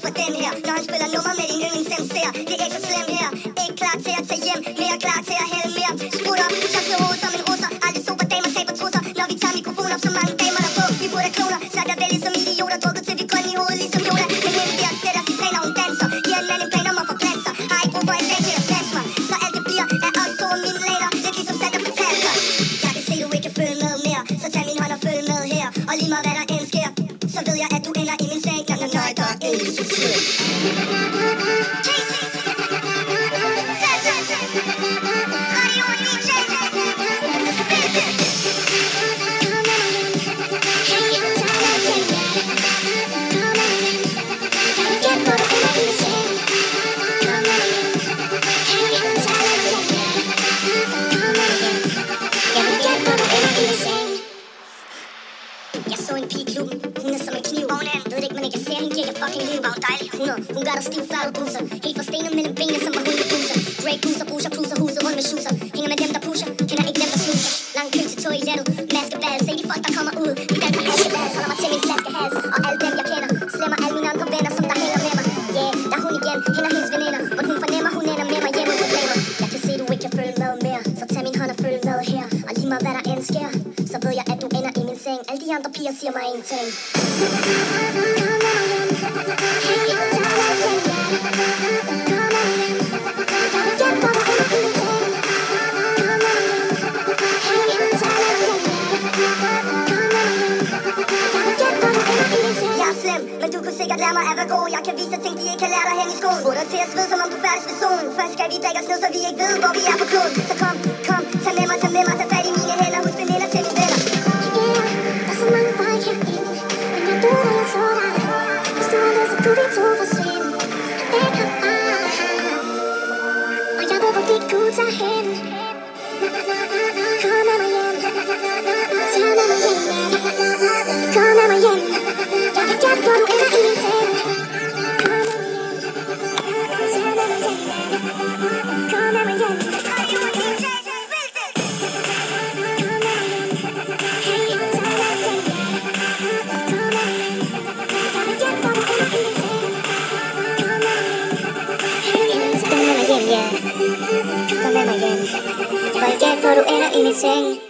for den her. Når han spiller nummer med din yndlings MC'er. Det er ikke så slemt her. Ikke klar til at tage hjem, mere klar til at hælde mere. Sprutter, så slår hovedet som en russer. Aldrig super damer, taber trusser. Når vi tager mikrofon op, så mange damer der på. Vi burde kloner, så der vel som idioter. Drukket til vi grønne i hovedet ligesom Yoda. Men inden vi har set os i planer, hun danser. Giver en mand en plan om at forplante sig. Har ikke brug for en dag til at passe mig. Så alt det bliver af os to og mine later. Lidt ligesom Sander fortalte sig. Jeg kan se du ikke kan følge med mere. Så tag min hånd og følg med her. Og lige meget hvad der end sker, så ved jeg at du ender i min seng. Nej, der er ikke så slet. Jeg så en pige i klubben, hun er som en kniv. Ved ikke, man ikke ser hende, giver fucking liv. Var hun dejlig? Hun gør dig stiv, farvet bruser. Helt forstenet mellem benene, som var hun med buser. Grey bruser, bruser, pluser, huset rundt med schusser. Hænger med dem, der pusher, kender ikke dem, der snuser. Lang kø til toilettet, maskeball. Se de folk, der kommer ud. Vi danser maskeball, holder mig til min flaskehals. Og alle dem, jeg kender, slemmer alle mine andre venner, som der hænger med mig. Yeah, der er hun igen, hende og hendes veninder. Hvor hun fornemmer, hun ender med mig hjemme uden problemer. Jeg kan se, du ikke kan følge med mere. Så tag min hånd og følg med her. Og lige meget hvad der end sker, så ved jeg, at du ender i min seng. Alle de andre piger siger mig ingenting. Jeg er slem, men du kunne sikkert lære mig at være god. Jeg kan vise dig ting, de ikke kan lære dig hen i skolen. Få dig til at svede, som om du færdes ved solen. Først skal vi drikke os ned, så vi ikke ved, hvor vi er på kloden. Så kom, tag med mig, tag fat i mine hænder. Husk veninder til mine venner. Der er så mange veje herinde, men jeg døde, da jeg så dig. Hvis du var med, så kunne vi to forsvinde. Og jeg ved, hvor vi kunne tage hen. Kom med mig hjem. Tag med mig hjem. Kom med mig hjem. Jeg vil gerne, hvor du ender i min seng. Tag med mig hjem. Kom med mig hjem. Kom med mig hjem. Jeg vil gerne, hvor du ender i min seng.